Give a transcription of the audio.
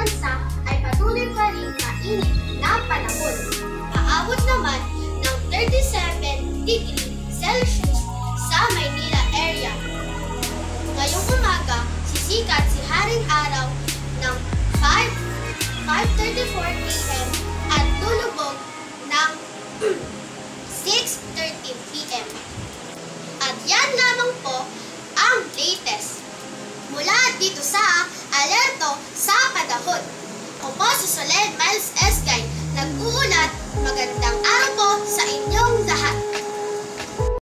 bansa ay patuloy pa rin mainit na panahon. Aabot naman ng 37 degree Celsius sa Maynila area. Ngayong umaga, sisikat si Haring Araw ng 5:34 p.m. at lulubog ng 6:30 p.m. At yan lamang po ang latest mula dito sa Alerto sa Panahon. Ako po si Solen Miles Escay, nag-uulat. Magandang araw po sa inyong lahat.